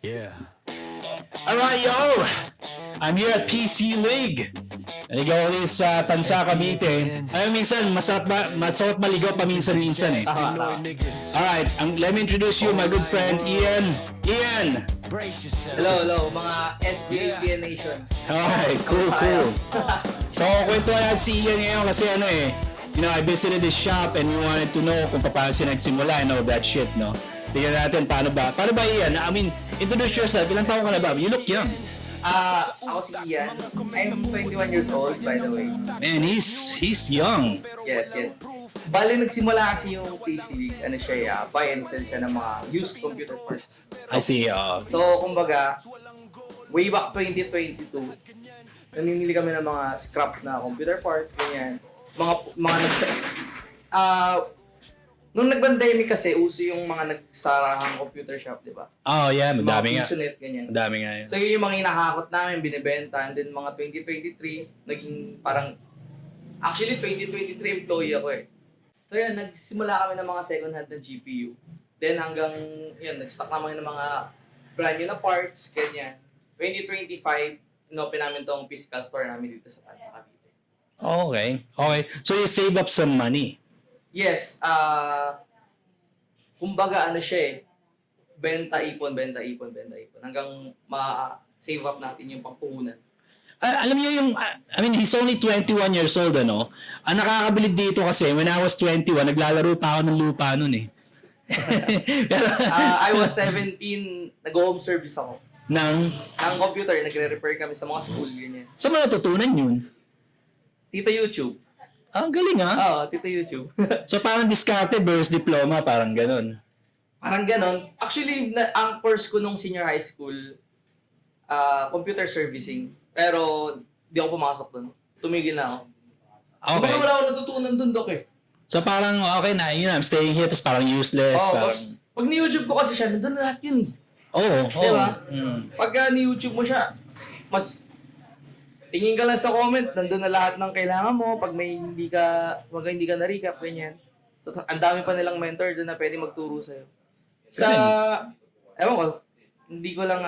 Yeah. Alright, yo! I'm here at PC League. Naligaw ko din sa Tansa, Cavite. Ayun, minsan, masarap maligaw paminsan-minsan eh. Alright, let me introduce you my good friend, Ian. Ian! Hello, mga SBAPN Nation. Alright, cool. So, kwentuhan natin si Ian ngayon kasi I visited his shop and we wanted to know kung paano siya nagsimula and all that shit, no? Tingnan natin, paano ba Ian? I mean, introduce yourself. Ilang taon ka na ba? You look young. Ako si Ian. I'm 21 years old, by the way. Man, he's young. Yes. Bali, nagsimula kasi yung PC League. Buy and sell siya ng mga used computer parts. I see, So, kumbaga, way back 2022, namimili kami ng mga scrap na computer parts, ganyan. Nung nag-pandemic kasi, uso yung mga nagsarahang computer shop, di ba? Oh, yeah, madami nga. Mga Pisonet, ganyan. Madami nga yun. So yun yung mga hinahakot namin, binibenta. And then mga 2023, naging parang... Actually, 2023 employee ako eh. So yun, nagsimula kami ng mga second hand na GPU. Then hanggang, yun, nag-stock naman ng mga brand new na parts, ganyan. 2025, inopen namin tong physical store namin dito sa Cavite. Okay. So you save up some money. Yes, kumbaga benta ipon hanggang ma-save up natin yung pangpuhunan. Alam niyo he's only 21 years old, ano? Ang nakakabilib dito kasi, when I was 21, naglalaro pa ako ng lupa nun eh. I was 17, nag-home service ako. Ng computer, nagre-repair kami sa mga school, ganyan. Saan mo natutunan yun? Tito YouTube. Ang galing ha? Oo, Tito YouTube. So parang diskarte versus diploma, parang ganun. Parang ganon. Actually, ang course ko nung senior high school, computer servicing. Pero, di ako pumasok dun. Tumigil na ako. Okay. Wala ako natutunan dun, Dok eh. So parang, okay na, I'm staying here, tapos parang useless. Parang... Pag ni-YouTube ko kasi siya, nandun na lahat yun eh. Oo. Diba? Mm. Pagka ni-YouTube mo siya, mas tingin ka lang sa comment, nandun na lahat ng kailangan mo. Pag hindi ka na-recap, ganyan. So, ang dami pa nilang mentor doon na pwede magturo sa'yo. Ewan ko, hindi ko lang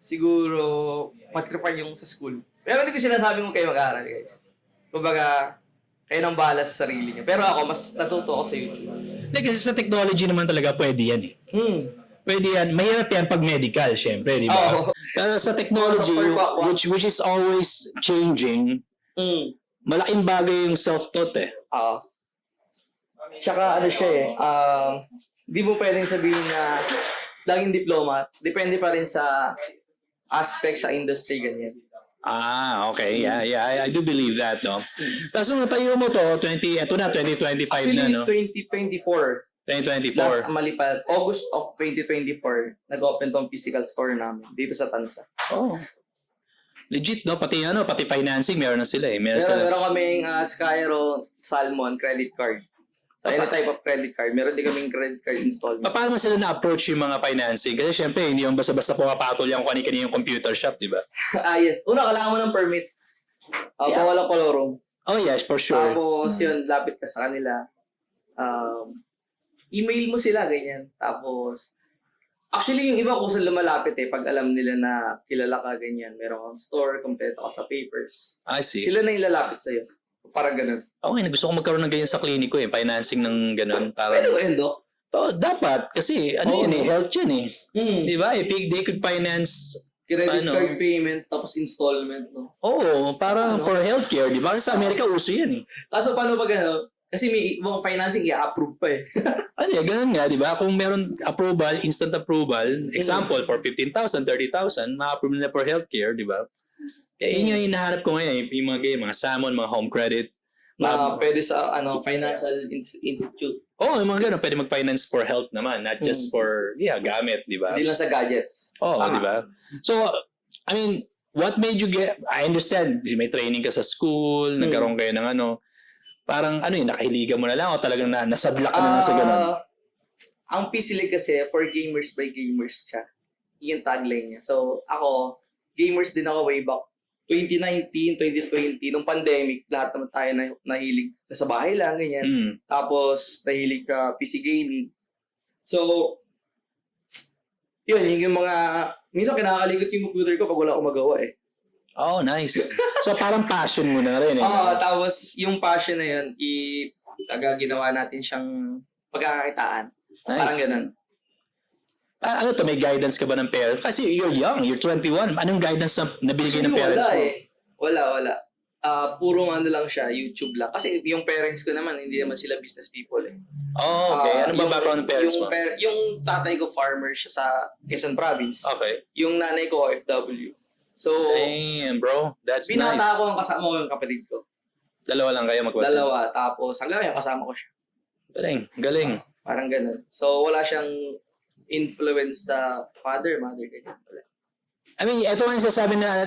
siguro matripan yung sa school. Pero hindi ko sinasabi mo kayo mag-aaral, guys. Kumbaga, kayo nang bahala sa sarili niyo. Pero ako, mas natuto ako sa YouTube. Hindi, kasi sa technology naman talaga pwede yan eh. Pwede yan. Mahirap yan pag medical, syempre, di ba? Oo. Pero sa technology, which is always changing, malaking bagay yung self-taught eh. Oo. Tsaka di mo pwedeng sabihin na laging diploma. Depende pa rin sa aspect sa industry, ganyan. Okay. Yeah, I do believe that, no? Tapos nung natayo mo to, 2025 Actually, na, no? 2024. 2024. Last malipat, August of 2024, nag-open tong physical store namin dito sa Tansa. Oh. Legit, no? Pati financing, meron na sila eh. Meron kaming Skyro Salmon credit card. So, any type of credit card. Meron din kaming credit card installment. Paano sila na-approach yung mga financing? Kasi syempre, hindi yung basta-basta pumapatol yung kani-kani yung computer shop, di ba? Yes. Una, kailangan mo ng permit. Walang kolorum. Oh yes, for sure. Tapos yun, lapit ka sa kanila. Email mo sila, ganyan. Tapos, actually yung iba kung saan lumalapit pag alam nila na kilala ka, ganyan. Meron kang store, kompleto ka sa papers. I see. Sila na yung lalapit sa'yo. Parang ganun. Okay, gusto ko magkaroon ng ganyan sa kliniko financing ng ganun. Pwede ba yun, Dok? Dapat. Kasi, health yan eh. Di ba? If they could finance Credit card payment, tapos installment, no? Oo, para for healthcare, di ba? Sa Amerika, uso yan eh. Kaso paano pag kasi may ibang financing, i-approve pa eh. Ganun nga, di ba? Kung meron approval, instant approval, example, for 15,000, 30,000, ma-approve nila for healthcare, di ba? Kaya yun yung hinahanap ko ngayon, yung mga salmon, mga home credit. Pwede sa financial institute. Yung mga ganun, pwede mag-finance for health naman, not just for, gamit, di ba? Hindi lang sa gadgets. Di ba? So, I mean, what made you I understand, may training ka sa school, nagkaroon kayo ng parang nakahiligan mo na lang o talagang nasadla ka na lang sa ganun? Ang PC League kasi, for gamers by gamers siya. Yung tagline niya. So, ako, gamers din ako way back 2019, 2020, nung pandemic, lahat naman tayo nahilig sa bahay lang, ganyan. Tapos, nahilig ka PC gaming. So, Yun, yung mga, minsan kinakalikot yung computer ko pag wala akong magawa eh. Oh, nice. So parang passion mo na rin eh. Oo, tapos yung passion na yun, ginawa natin siyang pagkakakitaan. Nice. Parang ganun. Ano to, may guidance ka ba ng parents? Kasi you're young, you're 21. Anong guidance na nabigay ng parents wala mo? Wala. Purong ano lang siya, YouTube lang. Kasi yung parents ko naman, hindi naman sila business people eh. Oh, okay. Ano ba Yung- background ng parents mo? Yung tatay ko farmer siya sa Quezon Province. Okay. Yung nanay ko OFW. So, Damn, bro. That's binata nice. ko ang kasama ko yung kapatid ko. Dalawa lang kayo magkwento. Dalawa. Tapos hanggang ngayon kasama ko siya. Galing. Parang ganun. So, wala siyang influence sa father, mother, ganyan. Wala. I mean, ito nga yung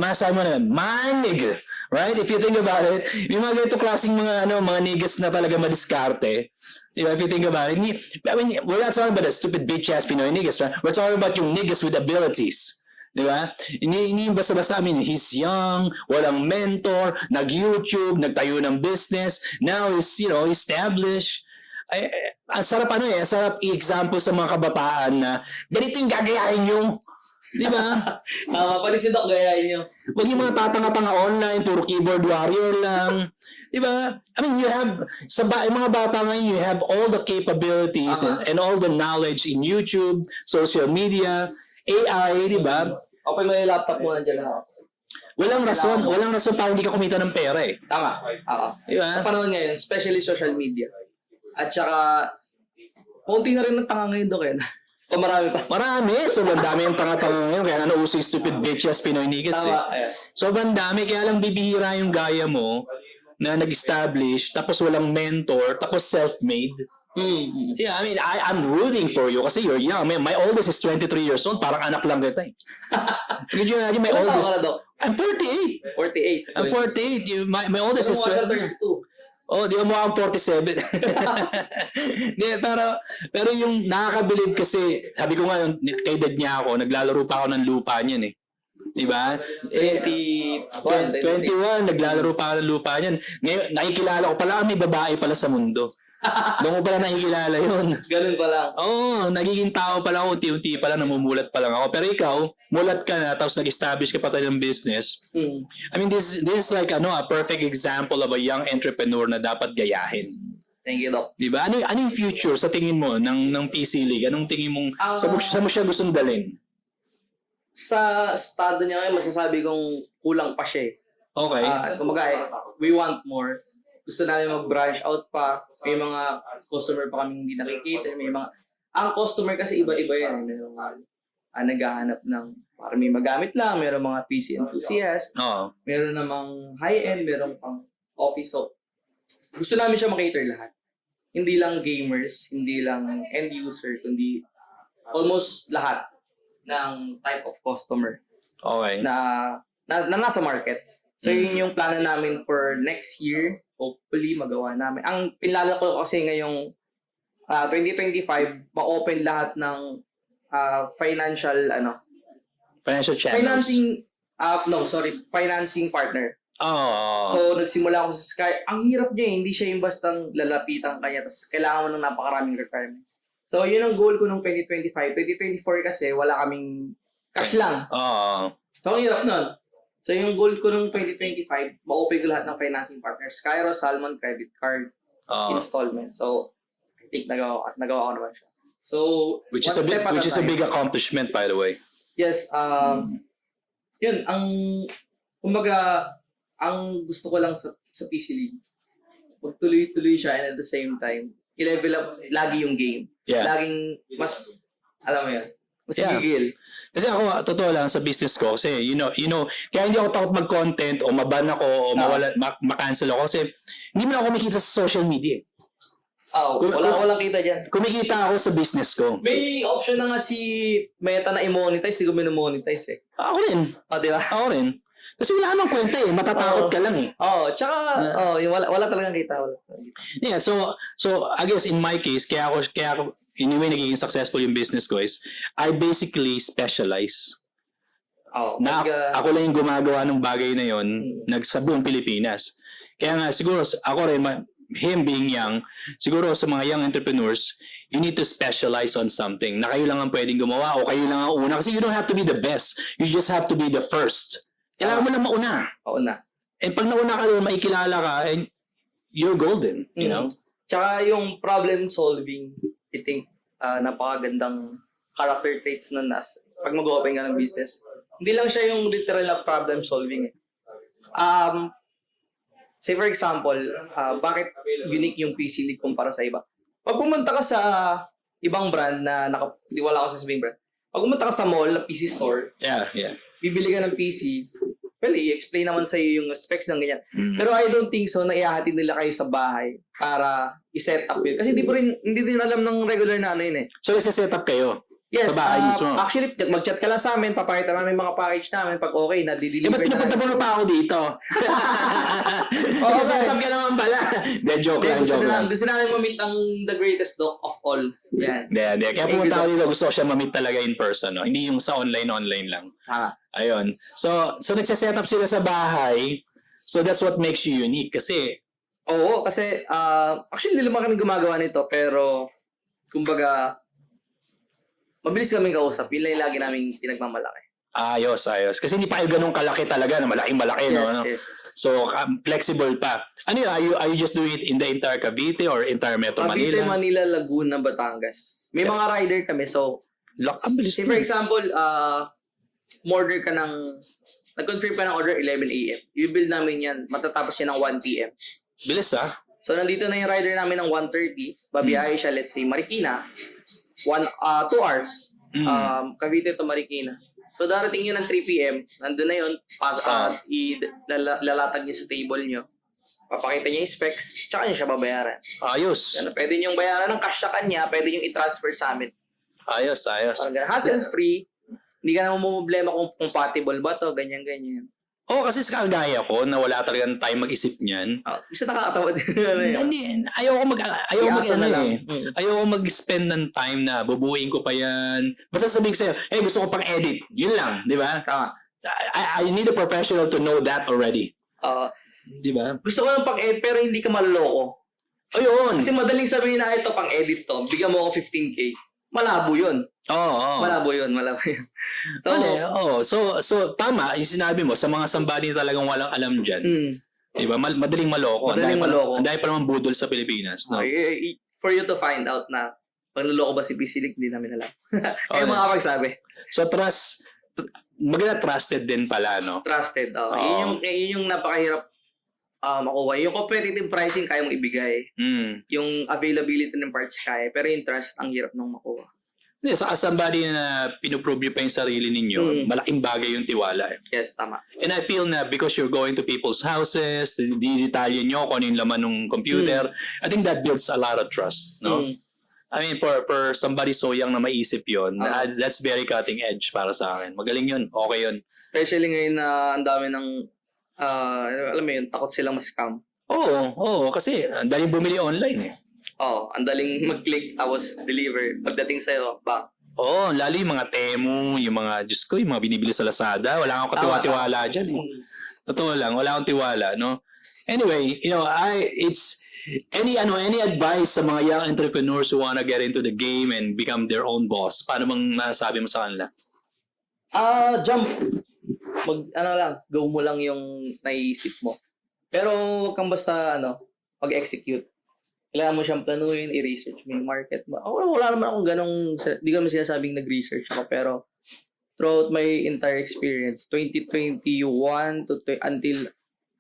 masasabi mo na, man, nigga. Right? If you think about it, yung mga ganito klaseng mga niggas na talaga madiskarte. You know, if you think about it. I mean, we're not talking about the stupid bitch-ass Pinoy niggas, right? We're talking about yung niggas with abilities. Di ba? Hindi basta-basta, I mean, he's young, walang mentor, nag-YouTube, nagtayo ng business, now he's, established. Ang sarap ang sarap i-example sa mga kabataan na ganito yung gagayahin nyo. Di ba? Panis yung Doc, gayahin nyo. Huwag yung mga tatanga-tanga online, puro keyboard warrior lang. Di ba? I mean, you have, yung mga bata ngayon, you have all the capabilities and all the knowledge in YouTube, social media, AI, di ba? Okay, may laptop mo nandiyan na ako. Walang rason para hindi ka kumita ng pera eh. Tama. Oo. Di ba? Sa panahon ngayon, especially social media. At saka, konti na rin ng tanga ngayon, Doc. O marami pa. Marami. So, ang dami yung tanga-tanga ngayon. Kaya uso yung stupid bitches, Pinoy niggas eh. Tama. Ayan. So, ang dami. Kaya lang bibihira yung gaya mo na nag-establish, tapos walang mentor, tapos self-made. Yeah, I mean, I'm rooting for you kasi you're young. I mean, my oldest is 23 years old. Parang anak lang kita eh. Could you imagine my Ilan taon oldest? ka na, Doc? I'm 48. 48. I'm 48. My oldest is 20. 32. Oh, di mo ang 47. Di, pero yung nakakabilib kasi, sabi ko nga, kay dad niya ako, naglalaro pa ako ng lupa niyan eh. Di ba? 21, naglalaro pa ako ng lupa niyan. Ngayon, nakikilala ko pala, may babae pala sa mundo. Doon ko pala nakikilala yun. Ganun pa lang. Oo, nagiging tao pala ako, unti-unti pala, namumulat pa lang ako. Pero ikaw, mulat ka na, tapos nag-establish ka pa tayo ng business. I mean, this is like a perfect example of a young entrepreneur na dapat gayahin. Thank you, Doc. Diba? Ano yung future sa tingin mo ng PC League? Anong tingin mong, saan mo siya gustong dalhin? Sa estado niya ngayon, masasabi kong kulang pa siya eh. Okay. Kumaga, we want more. Gusto namin mag-branch out pa. May mga customer pa kami hindi nakikita. Ang customer kasi iba-iba yan. May mga naghahanap ng para may magamit lang. Meron mga PC enthusiast. Oo. Meron namang high-end. Meron pang office. So, gusto namin siya makater lahat. Hindi lang gamers, hindi lang end user, kundi almost lahat ng type of customer Okay. na nasa market. So, yun yung plano namin for next year. Hopefully, magawa namin. Ang pinlala ko kasi ngayong 2025, ma-open lahat ng financial channels. financing partner. Oh. So, nagsimula ako sa Sky. Ang hirap niya, hindi siya yung bastang lalapitan kanya tapos kailangan mo ng napakaraming requirements. So, yun ang goal ko nung 2025. 2024 kasi wala kaming cash lang. Oo. So, ang hirap nun. So, yung goal ko nung 2025, ma-open ko lahat ng financing partners. Skyro, Salmon, credit card, installment. So, I think nagawa ko naman siya. So, Which is a big accomplishment, by the way. Yes, yun, ang gusto ko lang sa PC League, magtuloy-tuloy siya and at the same time, i-level up lagi yung game. Yeah. Laging mas, alam mo yan, mas Yeah. gigil. Kasi ako, totoo lang sa business ko, kasi you know, kaya hindi ako takot mag-content o maban ako o ma-cancel ako kasi hindi mo na ako kumikita sa social media. Walang kita dyan. Kumikita ako sa business ko. May option na nga si Meta na i-monetize, di ko minomonetize eh. Ako rin. Di ba? Ako rin. Kasi wala namang kwenta eh. Matatakot ka lang eh. Tsaka, wala talagang kita. Yeah, so I guess in my case, kaya ako anyway nagiging successful yung business ko is I basically specialize. Ako lang yung gumagawa ng bagay na yon sa buong Pilipinas. Kaya nga siguro ako rin him being young, siguro sa mga young entrepreneurs, you need to specialize on something na kayo lang ang pwedeng gumawa o kayo lang ang una. Kasi you don't have to be the best. You just have to be the first. Kailangan mo lang mauna. Pauna. And pag nauna ka doon, maikilala ka, and you're golden, you know? Tsaka yung problem solving, I think, napakagandang character traits na pag mag-open ka ng business. Hindi lang siya yung literal na problem solving. Say for example, bakit unique yung PC League kumpara sa iba? Pag pumunta ka sa ibang brand na di wala ako sa sabing brand. Pag pumunta ka sa mall, na PC store, Yeah. bibili ka ng PC, well, i-explain naman sa iyo yung specs ng ganyan. Pero I don't think so na ihahatid nila kayo sa bahay para i-set up yun. Kasi hindi din alam ng regular na ano yun eh. So, isa-set up kayo? Yes, Sa bahay mismo? actually, mag-chat ka lang sa amin, papakita namin mga package namin. Pag okay, Eh, na-deliver ba't pinapunta mo na pa ako dito? Oo, Set up ka naman pala. Joke lang. Gusto namin ma-meet ang the greatest dog of all. Yan. Hindi. Kaya pumunta ako dito, gusto ko siya ma-meet talaga in person. No? Hindi yung sa online lang. Ayun. So nagsa-set up sila sa bahay. So that's what makes you unique. Kasi, Oo, kasi actually, hindi naman kami gumagawa nito, pero kumbaga, mabilis kaming kausap. Yun lang yung lagi namin pinagmamalaki. ayos. Kasi hindi pa kayo ganun kalaki talaga, na malaking-malaki. No? Yes. So, flexible pa. Ano yun? Are you just doing it in the entire Cavite or entire Metro Cavite, Manila? Manila, Laguna, Batangas. May mga rider kami, so Ang bilis say for example, order ka ng, nag-confirm ka ng order 11 a.m. I-build namin yan, matatapos yan ng 1 p.m. Bilis So nandito na yung rider namin ng 1:30, babiyahe siya, let's say, Marikina, 2 hours, Cavite to Marikina. So darating yun ng 3 p.m., nandun na yun, lalatag niyo sa table niyo, papakita niya yung specs, tsaka niya siya babayaran. Ayos. Yan, pwede niyong bayaran ng cash sa kanya, pwede niyong i-transfer sa amin. Ayos. Hassle-free, hindi ka naman problema kung compatible ba to, ganyan. Kasi sa kagaya ko na wala talagang time mag-isip niyan. Bisa nakakatawa din. Hindi, ayoko mag-spend ng time na bubuuin ko pa yan. Basta sabihin ko sa'yo, gusto ko pang edit. Yun lang, di ba? I need a professional to know that already. Di ba? Gusto ko ng pang-edit pero hindi ka maloloko. Ayun. Kasi madaling sabihin na ito pang-edit to, bigyan mo ako 15K. Malabo yun. Malabo yun. So tama, yung sinabi mo, sa mga somebody talagang walang alam dyan. Di ba? Madaling maloko. Ang dahil pa naman budol sa Pilipinas. No? For you to find out na panluloko ba si PC League, hindi namin alam. Kaya makapagsabi. So maganda trusted din pala, no? Trusted. Yun yung napakahirap makuha. Yung competitive pricing kaya mong ibigay. Yung availability ng parts kaya. Pero yung trust, ang hirap nung makuha. Sa somebody na pinuprove nyo pa yung sarili ninyo, malaking bagay yung tiwala. Yes, tama. And I feel na because you're going to people's houses, didetalye nyo kung ano yung laman ng computer, I think that builds a lot of trust. No? I mean, for somebody so young na maisip yun, that's very cutting edge para sa akin. Magaling yun. Okay yun. Especially ngayon na ang dami ng alam mo yun, takot silang ma-scam. Oo, kasi ang daling bumili online eh. Ang daling mag-click tapos deliver. Pagdating sa'yo, bang. Lalo yung mga Temu, yung mga, Diyos ko, yung mga binibili sa Lazada, wala akong katiwa-tiwala dyan eh. Totoo lang, wala akong tiwala, no? Anyway, it's any advice sa mga young entrepreneurs who wanna get into the game and become their own boss? Paano bang nasabi mo sa kanila? Jump. Go mo lang yung naiisip mo. Pero huwag kang basta, mag-execute. Kailangan mo siyang planuhin, i-research mo yung market. Wala naman akong di ko naman sinasabing nag-research ako, pero throughout my entire experience, 2021 until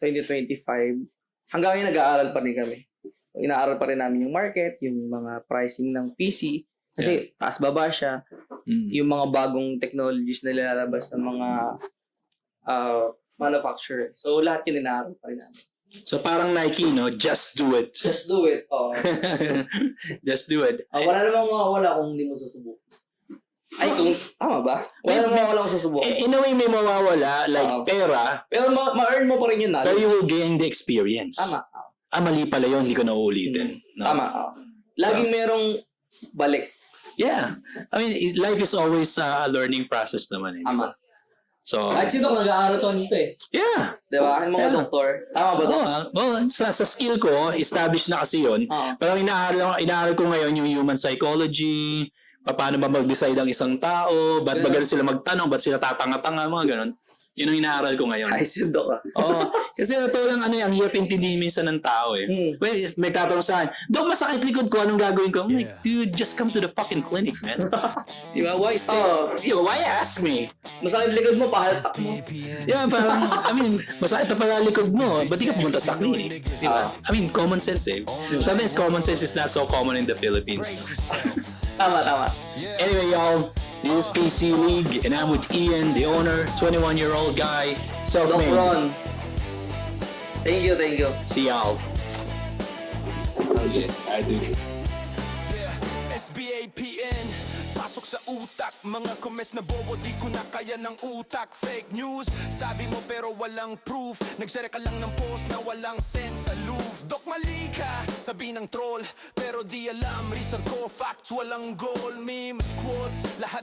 2025, hanggang ngayon nag-aaral pa rin kami. Inaaral pa rin namin yung market, yung mga pricing ng PC, kasi taas-baba siya, yung mga bagong technologies na nilalabas ng mga manufacturer. So, lahat yun inaaral pa rin namin. So, parang Nike, no? Just do it. Just do it. Just do it. Wala namang mawawala kung hindi mo susubukan. Tama ba? Wala namang mawawala kung susubukan. In a way, may mawawala, like pera. Pero ma-earn mo pa rin yun Pero you will gain the experience. Tama. Mali pala yun, hindi ko na uulitin. No? Tama. Laging merong balik. Yeah. I mean, life is always a learning process naman. Tama. So, Kahit sino nag-aaral to nito eh. yeah. Di ba? Yung mga Yeah. doktor. Tama ba to? Sa skill ko, established na kasi yun. Oo. Pero inaaral ko ngayon yung human psychology, paano ba mag-decide ang isang tao, ba't ba ganun sila magtanong, ba't sila tatanga-tanga, mga ganun. Yun ang inaaral ko ngayon. Ay, sundo ka. Oo. Kasi ito lang ang hirap intindihin minsan ng tao eh. Well, may tatanong sa akin, Dok, masakit likod ko, anong gagawin ko? I'm like, dude, just come to the fucking clinic, man. Di ba? Why why ask me? Masakit likod mo, pahaltak mo. Yeah, parang, masakit na pala likod mo, ba't di ka pumunta sa clinic? Di ba? Common sense eh. Sometimes common sense is not so common in the Philippines. Tama. Anyway, y'all, this is PC League, and I'm with Ian, the owner, 21-year-old guy, Doc self-made. Ron. Thank you. See y'all. Yes, I do. SBAPN Pasok sa utak, mga comments na bobo di ko na kaya ng utak. Fake news, sabi mo pero walang proof. Nagsara ka lang ng post na walang sense sa loof. Dok mali ka, sabi ng troll pero di alam. Research ko, facts walang goal. Memes, quotes, lahat